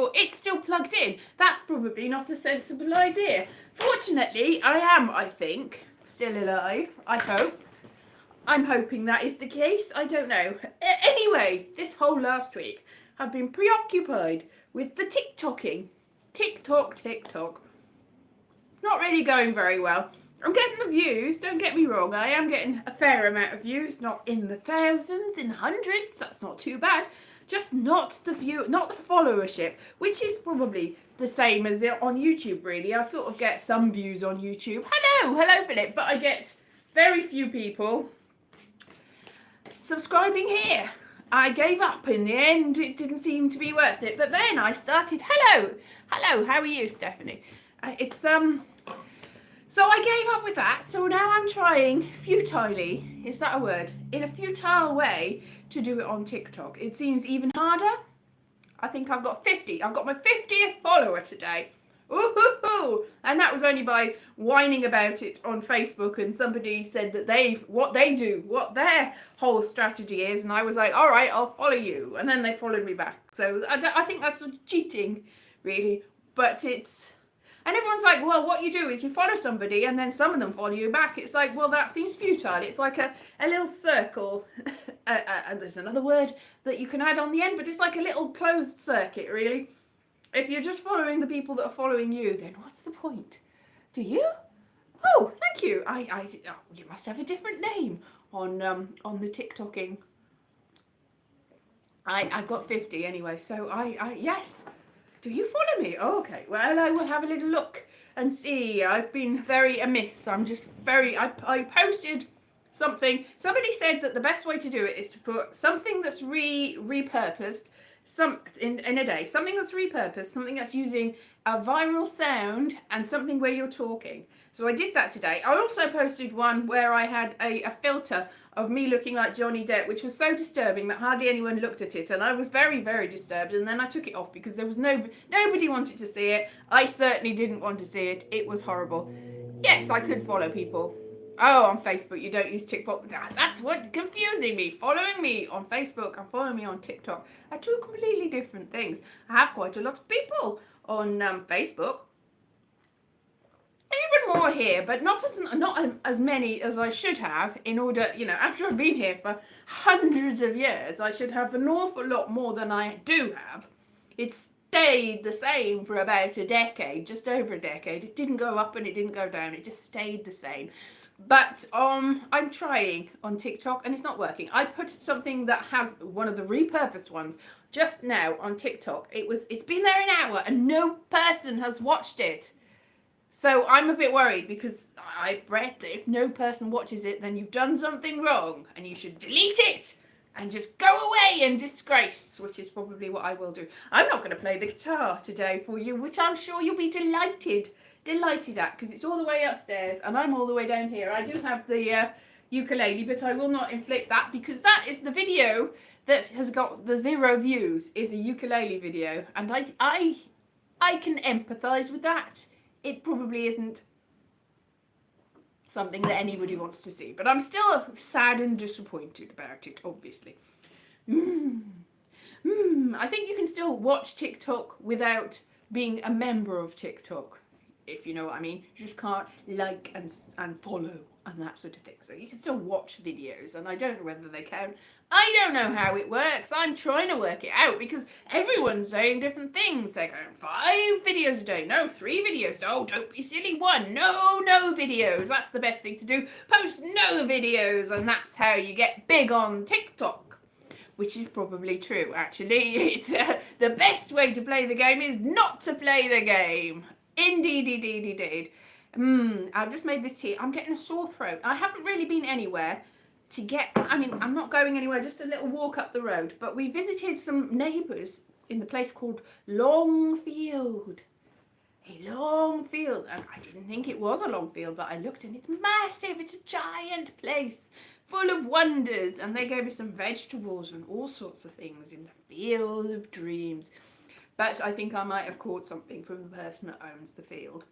Oh, it's still plugged in. That's probably not a sensible idea. Fortunately, I think, still alive, I hope. I'm hoping that is the case. I don't know. Anyway, this whole last week, I've been preoccupied with the TikToking. TikTok. Not really going very well. I'm getting the views, don't get me wrong. I am getting a fair amount of views, not in the thousands, in hundreds. That's not too bad. Just not the followership, which is probably the same as on YouTube, really. I sort of get some views on YouTube. Hello, Philip, but I get very few people subscribing here. I gave up in the end. It didn't seem to be worth it. But then I started. Hello. How are you, Stephanie? So I gave up with that. So now I'm trying futilely. Is that a word? In a futile way to do it on TikTok. It seems even harder. I think I've got 50. I've got my 50th follower today. Ooh, and that was only by whining about it on Facebook, and somebody said that what their whole strategy is, and I was like, all right, I'll follow you, and then they followed me back. So I think that's sort of cheating, really, but it's, and everyone's like, well, what you do is you follow somebody, and then some of them follow you back. It's like, well, that seems futile. It's like a little circle, and there's another word that you can add on the end, but it's like a little closed circuit, really. If you're just following the people that are following you, then what's the point? Do you? Oh, thank you. You must have a different name on the TikToking. I've got 50 anyway, so yes. Do you follow me? Oh, okay. Well, I will have a little look and see. I've been very amiss. I'm just very. I posted something. Somebody said that the best way to do it is to put something that's repurposed. In a day, something that's repurposed, something that's using a viral sound, and something where you're talking. So I did that today. I also posted one where I had a filter of me looking like Johnny Depp, which was so disturbing that hardly anyone looked at it, and I was very, very disturbed, and then I took it off because there was nobody wanted to see it. I certainly didn't want to see it. It was horrible. Yes, I could follow people. Oh, on Facebook, you don't use TikTok. That's what confusing me. Following me on Facebook and following me on TikTok are two completely different things. I have quite a lot of people on Facebook. Even more here, but not as many as I should have. In order, after I've been here for hundreds of years, I should have an awful lot more than I do have. It's stayed the same for about a decade, just over a decade. It didn't go up and it didn't go down. It just stayed the same. But I'm trying on TikTok and it's not working. I put something that has one of the repurposed ones just now on TikTok. It's been there an hour and no person has watched it. So I'm a bit worried because I've read that if no person watches it, then you've done something wrong and you should delete it and just go away and disgrace, which is probably what I will do. I'm not going to play the guitar today for you, which I'm sure you'll be delighted at, because it's all the way upstairs and I'm all the way down here. I do have the ukulele, but I will not inflict that because that is the video that has got the 0 views, is a ukulele video, and I can empathise with that. It probably isn't something that anybody wants to see, but I'm still sad and disappointed about it, obviously. I think you can still watch TikTok without being a member of TikTok, if you know what I mean. You just can't like and follow and that sort of thing. So you can still watch videos, and I don't know whether they count. I don't know how it works. I'm trying to work it out because everyone's saying different things. They're going 5 videos a day. No, 3 videos. Oh, don't be silly. 1. No videos. That's the best thing to do. Post no videos, and that's how you get big on TikTok. Which is probably true, actually. It's the best way to play the game is not to play the game. Indeed. I've just made this tea. I'm getting a sore throat. I haven't really been anywhere to get, I'm not going anywhere, just a little walk up the road. But we visited some neighbours in the place called Longfield. A Longfield. And I didn't think it was a Longfield, but I looked and it's massive. It's a giant place full of wonders. And they gave me some vegetables and all sorts of things in the field of dreams. But I think I might have caught something from the person that owns the field,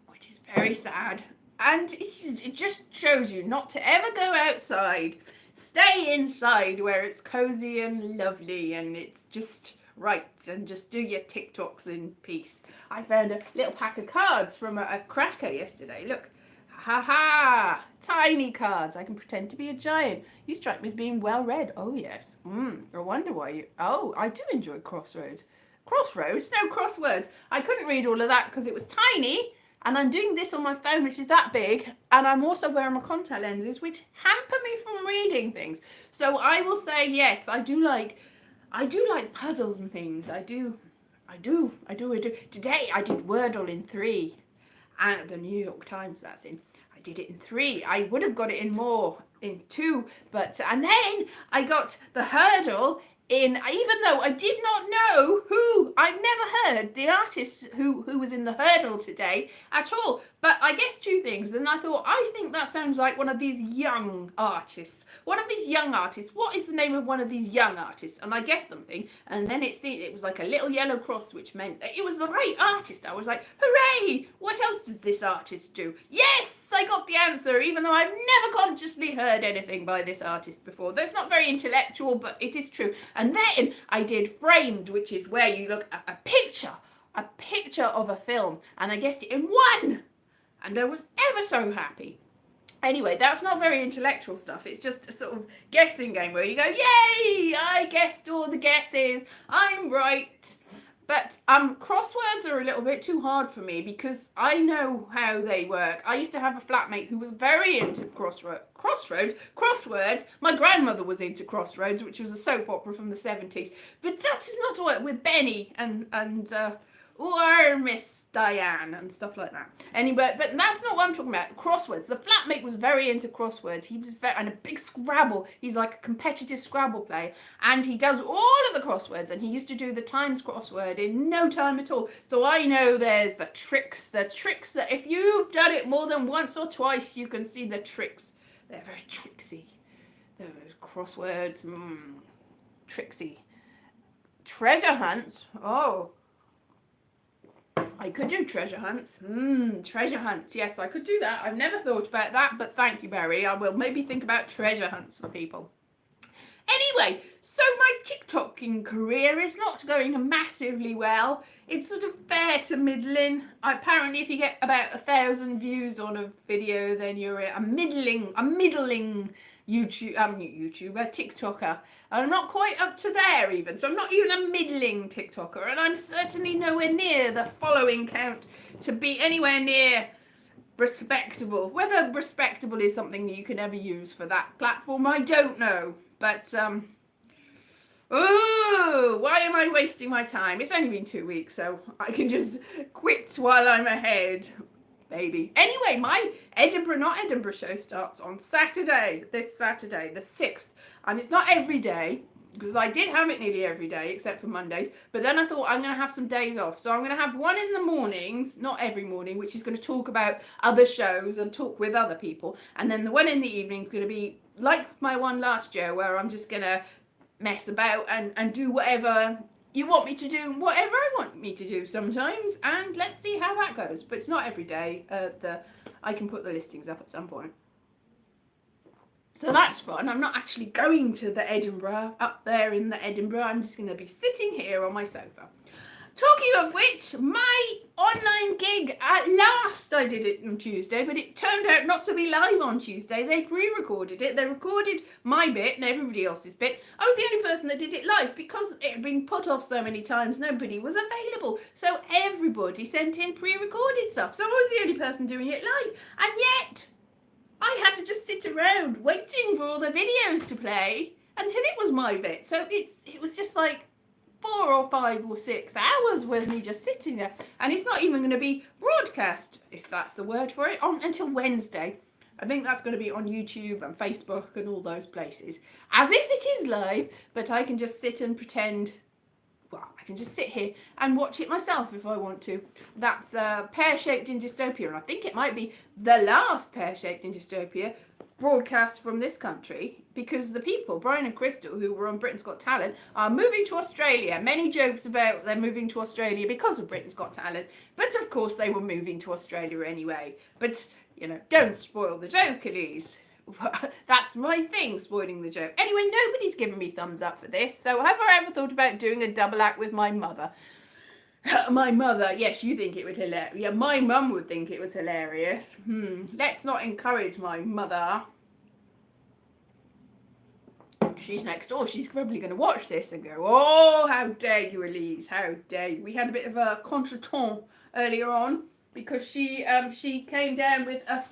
which is very sad. And it just shows you not to ever go outside. Stay inside where it's cozy and lovely and it's just right and just do your TikToks in peace. I found a little pack of cards from a cracker yesterday. Look. Ha ha! Tiny cards. I can pretend to be a giant. You strike me as being well read. Oh yes. I wonder why you. Oh, I do enjoy Crossroads. Crossroads? No, crosswords. I couldn't read all of that because it was tiny, and I'm doing this on my phone, which is that big, and I'm also wearing my contact lenses, which hamper me from reading things. So I will say yes. I do like puzzles and things. I do. Today I did Wordle in 3. And the New York Times that's in. I did it in 3. I would have got it in more, in 2, and then I got the hurdle in, even though I did not know I've never heard the artist who was in the hurdle today at all. But I guess 2 things. And I thought, I think that sounds like one of these young artists. What is the name of one of these young artists? And I guessed something. And then it was like a little yellow cross, which meant that it was the right artist. I was like, hooray! What else does this artist do? Yes, I got the answer, even though I've never consciously heard anything by this artist before. That's not very intellectual, but it is true. And then I did Framed, which is where you look at a picture of a film. And I guessed it in 1. And I was ever so happy. Anyway, that's not very intellectual stuff. It's just a sort of guessing game where you go, yay, I guessed all the guesses. I'm right. But crosswords are a little bit too hard for me because I know how they work. I used to have a flatmate who was very into crosswords. My grandmother was into Crossroads, which was a soap opera from the 70s. But that is not what with Benny and or Miss Diane and stuff like that. Anyway, but that's not what I'm talking about. Crosswords. The flatmate was very into crosswords. He was and a big Scrabble. He's like a competitive Scrabble player, and he does all of the crosswords. And he used to do the Times crossword in no time at all. So I know there's the tricks that if you've done it more than once or twice, you can see the tricks. They're very tricksy. Those crosswords, tricksy. Treasure hunts. Oh. I could do treasure hunts. Treasure hunts. Yes, I could do that. I've never thought about that, but thank you, Barry. I will maybe think about treasure hunts for people. Anyway, so my TikToking career is not going massively well. It's sort of fair to middling. Apparently, if you get about 1,000 views on a video, then you're a middling YouTuber, TikToker. I'm not quite up to there even, so I'm not even a middling TikToker, and I'm certainly nowhere near the following count to be anywhere near respectable. Whether respectable is something that you can ever use for that platform, I don't know. But why am I wasting my time? It's only been 2 weeks, so I can just quit while I'm ahead. Baby. Anyway, my Not-Edinburgh show starts on Saturday, this Saturday, the 6th. And it's not every day, because I did have it nearly every day, except for Mondays. But then I thought I'm going to have some days off. So I'm going to have one in the mornings, not every morning, which is going to talk about other shows and talk with other people. And then the one in the evening is going to be like my one last year, where I'm just going to mess about and do whatever you want me to do, whatever I want me to do sometimes, and let's see how that goes. But it's not every day. I can put the listings up at some point. So that's fun. I'm not actually going to the Edinburgh, up there in the Edinburgh. I'm just going to be sitting here on my sofa. Talking of which, my online gig, at last I did it on Tuesday, but it turned out not to be live on Tuesday. They pre-recorded it. They recorded my bit and everybody else's bit. I was the only person that did it live because it had been put off so many times. Nobody was available. So everybody sent in pre-recorded stuff. So I was the only person doing it live. And yet, I had to just sit around waiting for all the videos to play until it was my bit. So it was just like 4 or 5 or 6 hours with me just sitting there, and it's not even going to be broadcast, if that's the word for it, on until Wednesday. I think that's going to be on YouTube and Facebook and all those places, as if it is live, but I can just sit and pretend. Well, I can just sit here and watch it myself if I want to. That's Pear-Shaped in Dystopia, and I think it might be the last Pear-Shaped in Dystopia broadcast from this country, because the people, Brian and Crystal, who were on Britain's Got Talent, are moving to Australia. Many jokes about they're moving to Australia because of Britain's Got Talent, but of course they were moving to Australia anyway. But, you know, don't spoil the joke, Elise. That's my thing, spoiling the joke. Anyway, nobody's given me thumbs up for this. So have I ever thought about doing a double act with my mother? My mother, yes, you think it would hilarious. Yeah, my mum would think it was hilarious. Let's not encourage my mother. She's next door. She's probably going to watch this and go, oh, how dare you, Elise, how dare you. We had a bit of a contretemps earlier on because she came down with a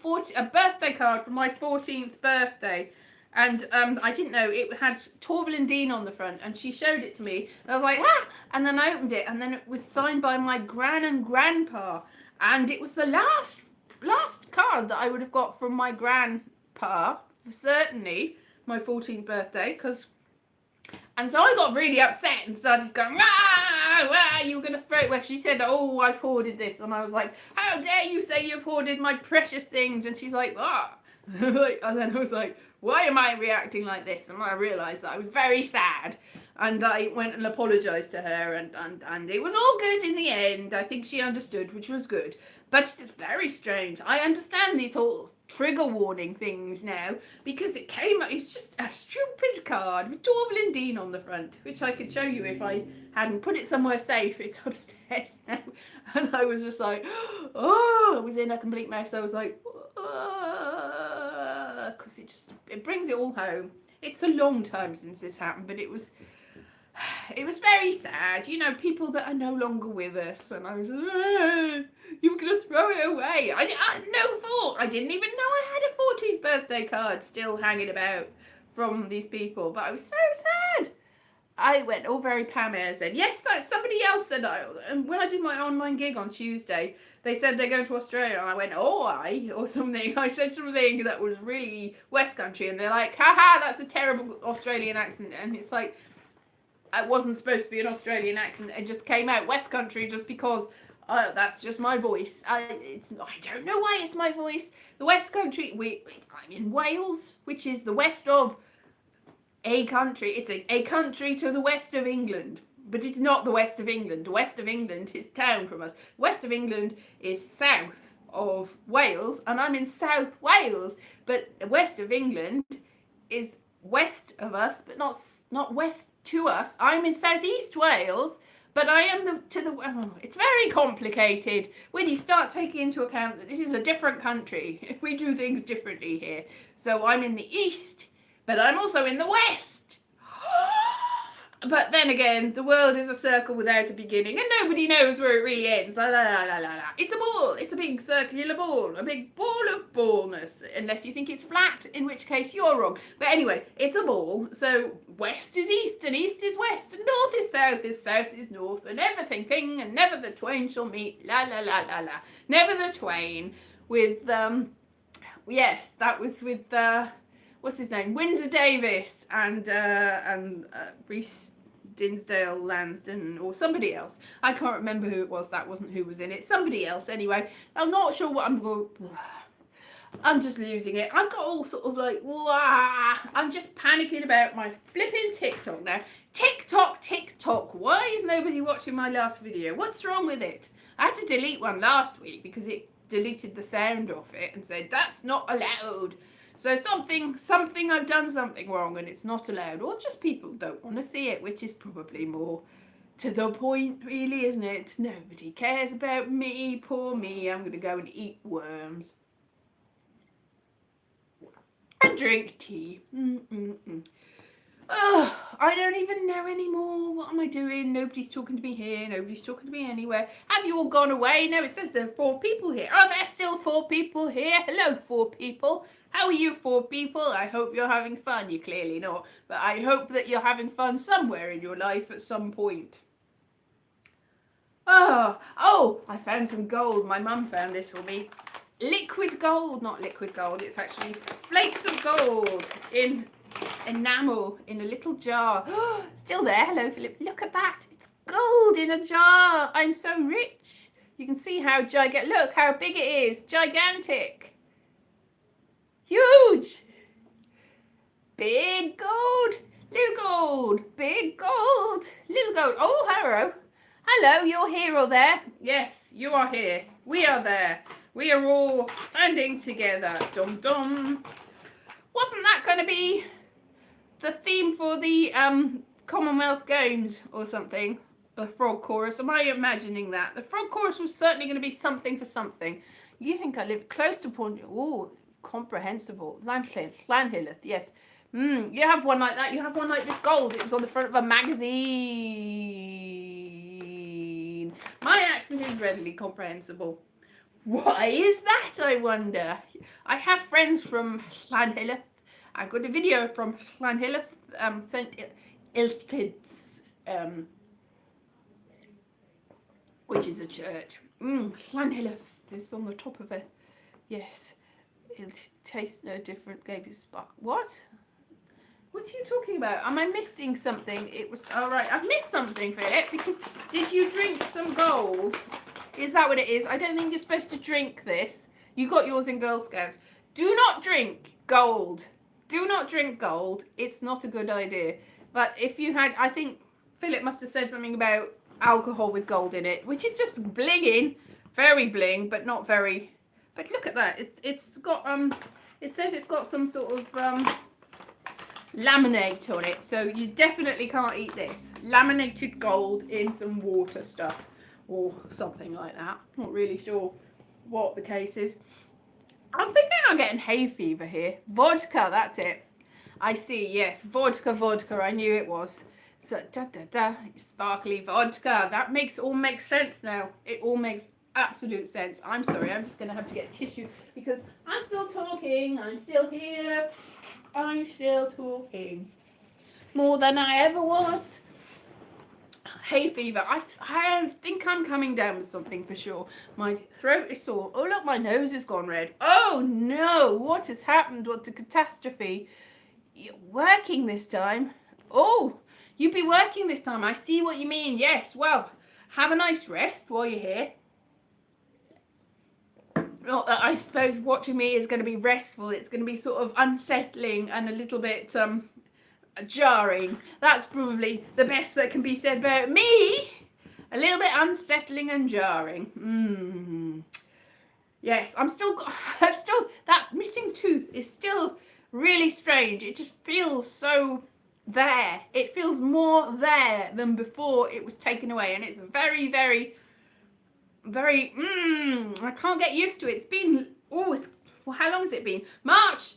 birthday card for my 14th birthday. And I didn't know it had Torval and Dean on the front, and she showed it to me, and I was like, ah! And then I opened it, and then it was signed by my gran and grandpa, and it was the last card that I would have got from my grandpa, certainly my 14th birthday, and so I got really upset and started going, you were going to throw it away. She said, oh, I've hoarded this, and I was like, how dare you say you've hoarded my precious things? And she's like, ah. And then I was like, why am I reacting like this? And I realised that I was very sad, and I went and apologised to her, and it was all good in the end. I think she understood, which was good. But it's very strange. I understand these whole trigger warning things now, because it's just a stupid card with Torval and Dean on the front, which I could show you if I hadn't put it somewhere safe. It's upstairs now. And I was just like, oh, I was in a complete mess. I was like, because it brings it all home. It's a long time since this happened, but it was very sad. You know, people that are no longer with us, and I was like, you were going to throw it away. I had no thought. I didn't even know I had a 14th birthday card still hanging about from these people, but I was so sad. I went all very Pam Ayres then. Yes, that's somebody else said and when I did my online gig on Tuesday, they said they're going to Australia, and I went, oh, or something. I said something that was really West Country, and they're like, haha, that's a terrible Australian accent. And it's like, it wasn't supposed to be an Australian accent. It just came out West Country just because that's just my voice. I don't know why it's my voice. The West Country, I'm in Wales, which is the west of a country. It's a country to the west of England. But it's not the west of England. The west of England is town from us. The west of England is south of Wales, and I'm in South Wales. But the west of England is west of us, but not west to us. I'm in Southeast Wales, but I am it's very complicated when you start taking into account that this is a different country. We do things differently here. So I'm in the east, but I'm also in the west. But then again, the world is a circle without a beginning, and nobody knows where it really ends. La, la, la, la, la, la. It's a ball. It's a big circular ball. A big ball of ballness. Unless you think it's flat, in which case you're wrong. But anyway, it's a ball. So west is east, and east is west, and north is south is north, and everything ping, and never the twain shall meet. La, la, la, la, la. Never the twain. With, yes, that was with, what's his name? Windsor Davis and Reese Dinsdale Lansdowne or somebody else. I can't remember who it was. That wasn't who was in it. Somebody else anyway. I'm not sure what I'm just losing it. I've got all sort of like, wah. I'm just panicking about my flipping TikTok now. TikTok. Why is nobody watching my last video? What's wrong with it? I had to delete one last week because it deleted the sound off it and said, that's not allowed. So something I've done something wrong and it's not allowed, or just people don't want to see it, which is probably more to the point, really, isn't it? Nobody cares about me, poor me. I'm going to go and eat worms and drink tea. Oh, I don't even know anymore. What am I doing? Nobody's talking to me here. Nobody's talking to me anywhere. Have you all gone away? No, it says there are 4 people here. Are there still 4 people here? Hello, 4 people. How are you 4 people? I hope you're having fun. You're clearly not. But I hope that you're having fun somewhere in your life at some point. Oh, I found some gold. My mum found this for me. Liquid gold, not liquid gold. It's actually flakes of gold in enamel in a little jar. Still there. Hello, Philip. Look at that. It's gold in a jar. I'm so rich. You can see how gigantic. Look how big it is. Gigantic. Huge. Big gold. Little gold. Big gold. Little gold. Oh, hello. Hello, you're here or there? Yes, you are here. We are there. We are all standing together. Dum dum. Wasn't that going to be the theme for the Commonwealth Games or something? The frog chorus. Am I imagining that? The frog chorus was certainly going to be something for something. You think I live close to Port? Oh, comprehensible. Llanhilleth, yes. You have one like that. You have one like this gold. It was on the front of a magazine. My accent is readily comprehensible. Why is that, I wonder? I have friends from Llanhilleth. I've got a video from Llanhilleth, St. Illtyds, which is a church. Llanhilleth is on the top of it. Yes, it tastes no different. Gave you spark. What? What are you talking about? Am I missing something? It was all right. I've missed something, Philip. Because did you drink some gold? Is that what it is? I don't think you're supposed to drink this. You got yours in Girl Scouts. Do not drink gold. Do not drink gold. It's not a good idea. But if you had, I think Philip must have said something about alcohol with gold in it, which is just blinging, very bling, but not very. But look at that. It's got It says it's got some sort of laminate on it, so you definitely can't eat this. Laminated gold in some water stuff or something like that. Not really sure what the case is. I'm thinking I'm getting hay fever here. Vodka, that's it. I see, yes. Vodka. I knew it was. So, sparkly vodka. That all makes sense now. It all makes absolute sense. I'm sorry, I'm just going to have to get tissue because I'm still talking. I'm still here. I'm still talking. More than I ever was. Hay fever. I think I'm coming down with something for sure. My throat is sore. Oh look, my nose has gone red. Oh no, what has happened? What's a catastrophe? You're working this time. Oh, you'd be working this time. I see what you mean. Yes, well, have a nice rest while you're here. Not that I suppose watching me is going to be restful. It's going to be sort of unsettling and a little bit jarring. That's probably the best that can be said about me. A little bit unsettling and jarring. Yes, I've still that missing tooth is still really strange. It just feels so there. It feels more there than before it was taken away, and it's very, very, very. I can't get used to it. It's been how long has it been? March,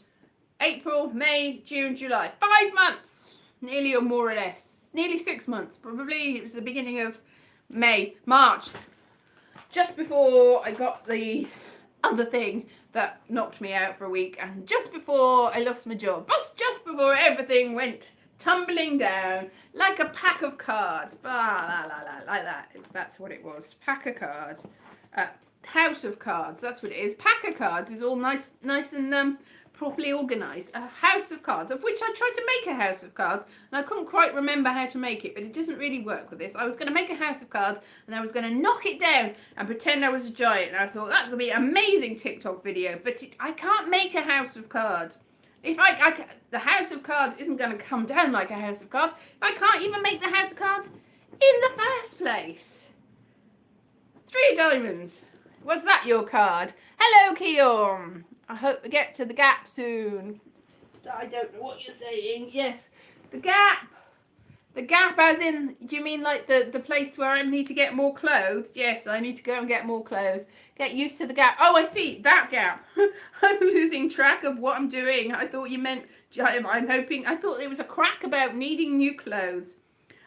April, May, June, July. 5 months, nearly, or more or less. Nearly 6 months. Probably it was the beginning of March. Just before I got the other thing that knocked me out for a week, and just before I lost my job. Just before everything went tumbling down like a pack of cards. Like that. That's what it was. Pack of cards. House of cards. That's what it is. Pack of cards is all nice and properly organised. A house of cards, of which I tried to make a house of cards, and I couldn't quite remember how to make it, but it doesn't really work with this. I was going to make a house of cards, and I was going to knock it down and pretend I was a giant, and I thought that would be an amazing TikTok video, but I can't make a house of cards. If the house of cards isn't going to come down like a house of cards, if I can't even make the house of cards in the first place. 3 diamonds. Was that your card? Hello, Keon. I hope we get to the Gap soon. I don't know what you're saying. Yes, the Gap. The Gap as in, do you mean like the place where I need to get more clothes? Yes, I need to go and get more clothes. Get used to the Gap. Oh, I see, that Gap. I'm losing track of what I'm doing. I thought you meant, I thought it was a crack about needing new clothes.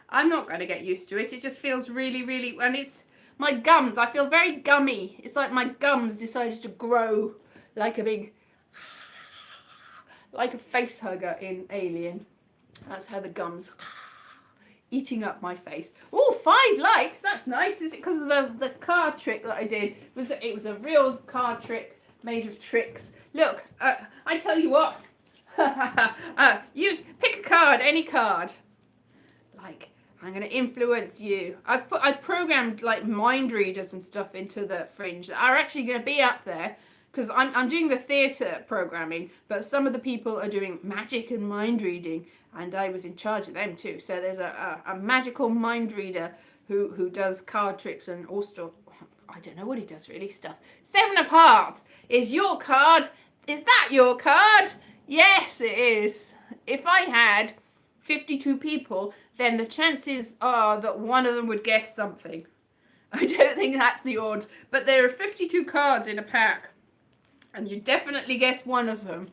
I'm not going to get used to it. It just feels really, really, and it's my gums. I feel very gummy. It's like my gums decided to grow like a face hugger in Alien. That's how the gums eating up my face. Oh, 5 likes. That's nice. Is it because of the card trick that I did? It was a real card trick made of tricks. Look, I tell you what. You pick a card, any card. Like, I'm going to influence you. I programmed like mind readers and stuff into the fringe that are actually going to be up there. Because I'm doing the theatre programming, but some of the people are doing magic and mind reading, and I was in charge of them too. So there's a magical mind reader who does card tricks and all stuff. I don't know what he does really, stuff. 7 of Hearts is your card. Is that your card? Yes, it is. If I had 52 people, then the chances are that one of them would guess something. I don't think that's the odds, but there are 52 cards in a pack, and you definitely guess one of them.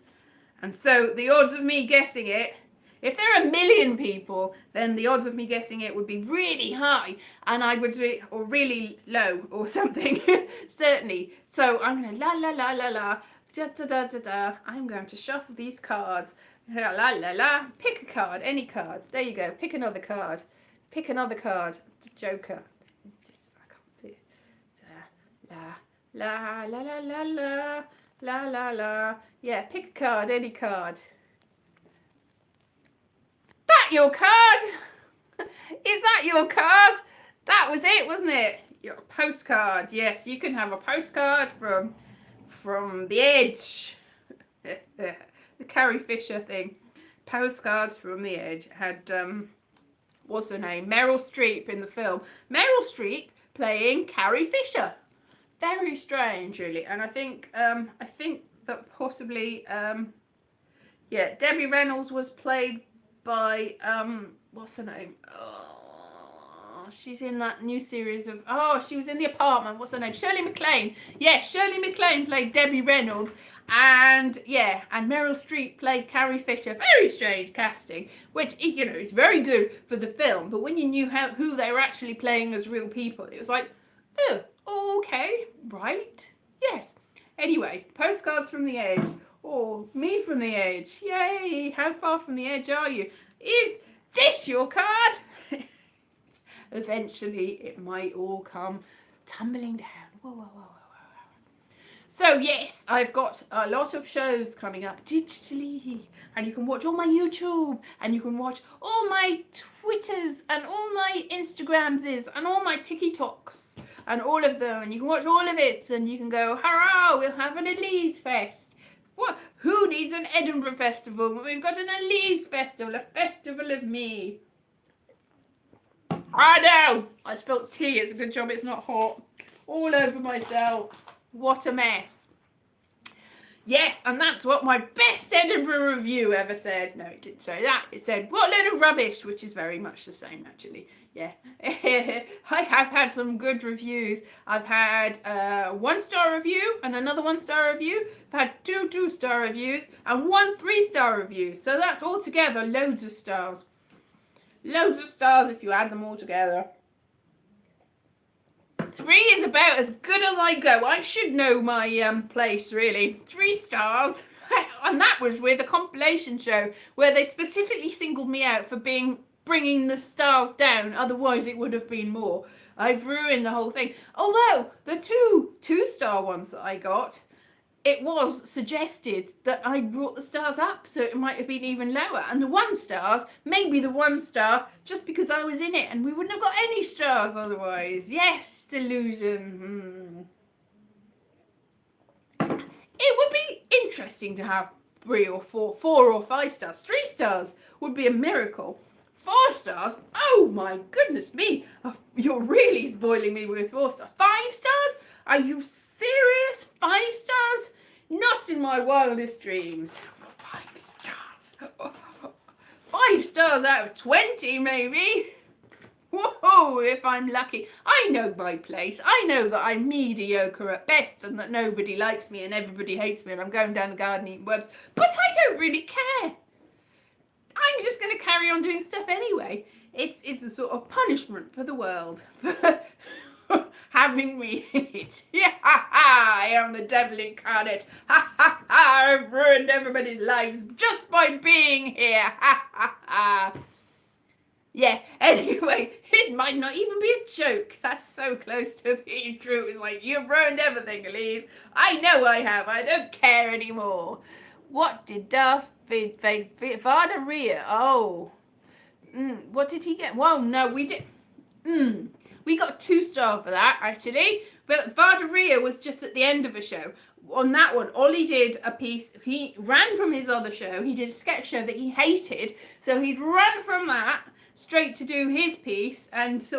And so the odds of me guessing it, if there are 1 million people, then the odds of me guessing it would be really high, and I would be, or really low, or something, certainly. So I'm going to la la la la la, da da da da da. I'm going to shuffle these cards. La la la la. Pick a card, any cards. There you go. Pick another card. Pick another card. Joker. I can't see it. La la la la la la la la la. Yeah, pick a card, any card. That your card? Is that your card? That was it, wasn't it? Your postcard. Yes, you can have a postcard from the Edge. The Carrie Fisher thing. Postcards from the Edge had what's her name? Meryl Streep in the film. Meryl Streep playing Carrie Fisher. Very strange, really. And I think that possibly Debbie Reynolds was played by what's her name? Oh, she's in that new series of she was in The Apartment. What's her name? Shirley MacLaine. Yes, Shirley MacLaine played Debbie Reynolds, and Meryl Streep played Carrie Fisher. Very strange casting, which is very good for the film. But when you knew who they were actually playing as real people, it was like, oh, okay, right, yes. Anyway, postcards from the Edge. Oh, me from the Edge. Yay! How far from the edge are you? Is this your card? Eventually, it might all come tumbling down. Whoa, whoa, whoa, whoa, whoa. So, yes, I've got a lot of shows coming up digitally. And you can watch all my YouTube. And you can watch all my Twitters and all my Instagrams and all my TikToks. And all of them. And you can watch all of it. And you can go, hurrah, we'll have an Elise Fest. What? Who needs an Edinburgh festival? We've got an Elise festival, a festival of me. I know. I spilled tea. It's a good job it's not hot. All over myself. What a mess. Yes, and that's what my best Edinburgh review ever said. No, it didn't say that. It said, what a load of rubbish, which is very much the same, actually. Yeah. I have had some good reviews. I've had a 1-star review and another 1-star review. I've had 2 2-star reviews and 1 3-star review. So that's altogether loads of stars. Loads of stars if you add them all together. 3 is about as good as I go. I should know my place, really. 3 stars. And that was with a compilation show where they specifically singled me out for bringing the stars down. Otherwise, it would have been more. I've ruined the whole thing. Although, the 2-star ones that I got, it was suggested that I brought the stars up, so it might have been even lower. And the 1 stars, maybe the 1 star, just because I was in it, and we wouldn't have got any stars otherwise. Yes, delusion. It would be interesting to have 3 or 4 or 5 stars. 3 stars would be a miracle. 4 stars? Oh my goodness me! You're really spoiling me with 4 stars. 5 stars? Are you serious? 5 stars? Not in my wildest dreams. 5 stars. 5 stars out of 20, maybe. Whoa, if I'm lucky. I know my place. I know that I'm mediocre at best and that nobody likes me and everybody hates me and I'm going down the garden eating worms. But I don't really care. I'm just going to carry on doing stuff anyway. It's a sort of punishment for the world. Having me in it. Yeah, ha, ha, I am the devil incarnate. Ha, ha, ha, I've ruined everybody's lives just by being here. Ha, ha, ha. Yeah, anyway, it might not even be a joke. That's so close to being true. It's like, you've ruined everything, Elise. I know I have. I don't care anymore. What did Vardaria? Oh. What did he get? Well, no, we did. We got 2-star for that, actually. But Vardaria was just at the end of a show. On that one, Ollie did a piece. He ran from his other show. He did a sketch show that he hated. So he'd run from that straight to do his piece and he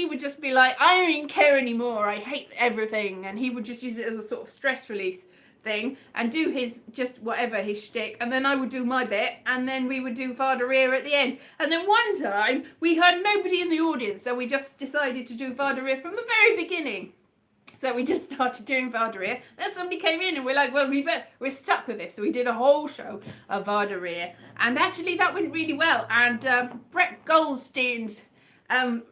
would just be like, I don't even care anymore. I hate everything. And he would just use it as a sort of stress release. thing and do his, just whatever, his shtick, and then I would do my bit, and then we would do Vardareer at the end. And then one time, we had nobody in the audience, so we just decided to do Vardareer from the very beginning. So we just started doing Vardareer. Then somebody came in and we're like, well, we're stuck with this. So we did a whole show of Vardareer. And actually that went really well. And Brett Goldstein's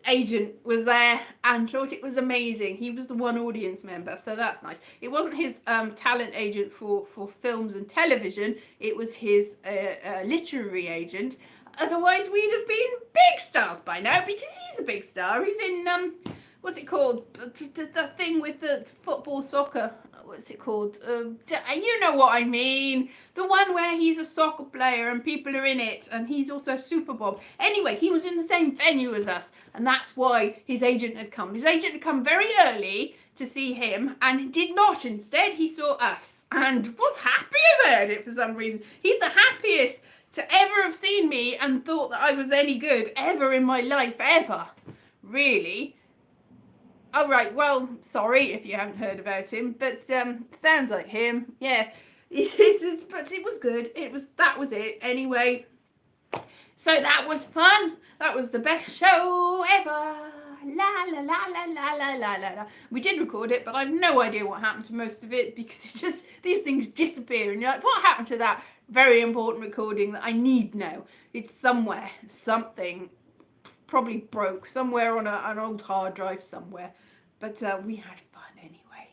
agent was there and thought it was amazing. He was the one audience member, so that's nice. It wasn't his talent agent for films and television. It was his literary agent. Otherwise, we'd have been big stars by now, because he's a big star. He's in... what's it called? The thing with the football, soccer. What's it called? You know what I mean. The one where he's a soccer player and people are in it, and he's also Super Bowl. Anyway, he was in the same venue as us, and that's why his agent had come. His agent had come very early to see him, and did not. Instead, he saw us, and was happy about it for some reason. He's the happiest to ever have seen me and thought that I was any good ever in my life, ever. Really. Oh, right, well, sorry if you haven't heard about him, but sounds like him. Yeah, but it was good. That was it. Anyway, so that was fun. That was the best show ever. La, la, la, la, la, la, la, la, la. We did record it, but I've no idea what happened to most of it, because it's just, these things disappear, and you're like, what happened to that very important recording that I need now? It's somewhere, something probably broke somewhere on an old hard drive somewhere. But we had fun anyway.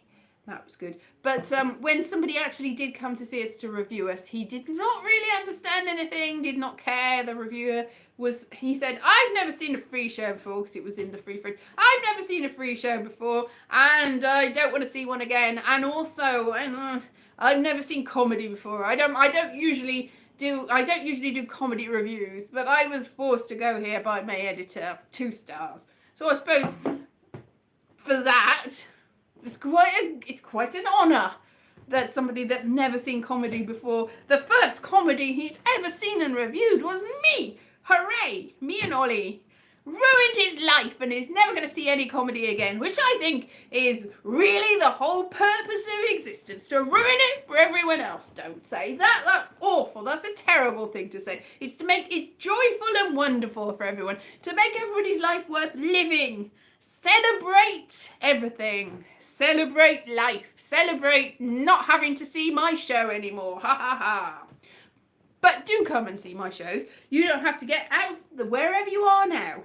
That was good. But when somebody actually did come to see us to review us, he did not really understand anything, did not care. The reviewer he said, I've never seen a free show before, because it was in the free fridge. I've never seen a free show before, and I don't want to see one again. And also, I've never seen comedy before. I don't usually do comedy reviews, but I was forced to go here by my editor. 2 stars. So I suppose for that, it's quite an honour that somebody that's never seen comedy before, the first comedy he's ever seen and reviewed was me. Hooray! Me and Ollie. Ruined his life and is never going to see any comedy again, which I think is really the whole purpose of existence, to ruin it for everyone else. Don't say that. That's awful. That's a terrible thing to say. It's to make it joyful and wonderful for everyone, to make everybody's life worth living. Celebrate everything. Celebrate life. Celebrate not having to see my show anymore. Ha ha ha. But do come and see my shows. You don't have to get out of wherever you are now.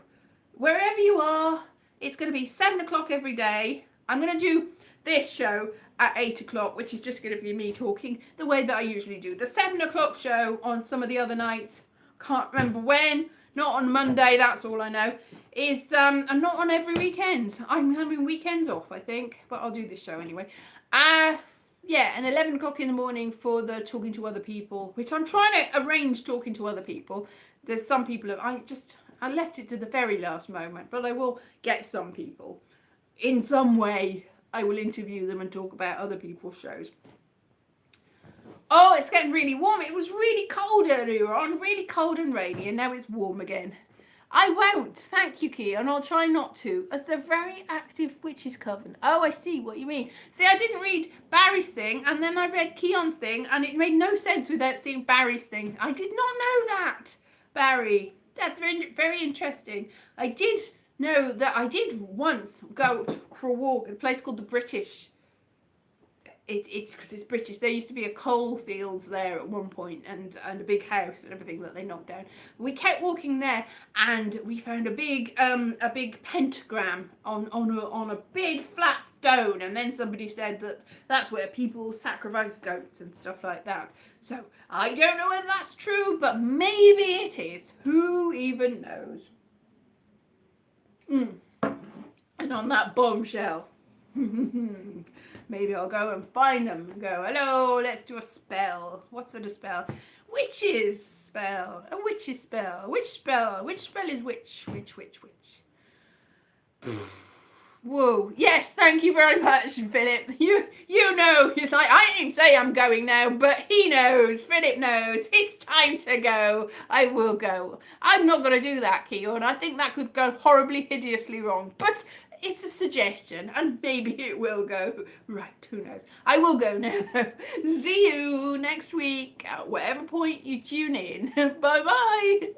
Wherever you are, it's going to be 7 o'clock every day. I'm going to do this show at 8 o'clock, which is just going to be me talking the way that I usually do. The 7 o'clock show on some of the other nights, can't remember when, not on Monday, that's all I know, is I'm not on every weekend. I'm having weekends off, I think, but I'll do this show anyway. Yeah, and 11 o'clock in the morning for the talking to other people, which I'm trying to arrange talking to other people. There's some people, I left it to the very last moment, but I will get some people. In some way, I will interview them and talk about other people's shows. Oh, it's getting really warm. It was really cold earlier on, really cold and rainy, and now it's warm again. I won't. Thank you, Keon. I'll try not to. As a very active witches coven. Oh, I see what you mean. See, I didn't read Barry's thing, and then I read Keon's thing, and it made no sense without seeing Barry's thing. I did not know that, Barry. That's very, very interesting. I did know that I did once go for a walk at a place called the British. It's because it's British. There used to be a coal fields there at one point, and a big house and everything that they knocked down. We kept walking there, and we found a big pentagram on a big flat stone. And then somebody said that that's where people sacrifice goats and stuff like that. So I don't know whether that's true, but maybe it is. Who even knows? And on that bombshell. Maybe I'll go and find them and go, hello, let's do a spell. What sort of spell? Witch's spell. A witch's spell. Which spell? Which spell is which? Which? Whoa. Yes, thank you very much, Philip. You know, it's like, I didn't say I'm going now, but he knows. Philip knows. It's time to go. I will go. I'm not going to do that, Keon. I think that could go horribly, hideously wrong. But it's a suggestion, and maybe it will go right. Who knows? I will go now. See you next week at whatever point you tune in. Bye-bye.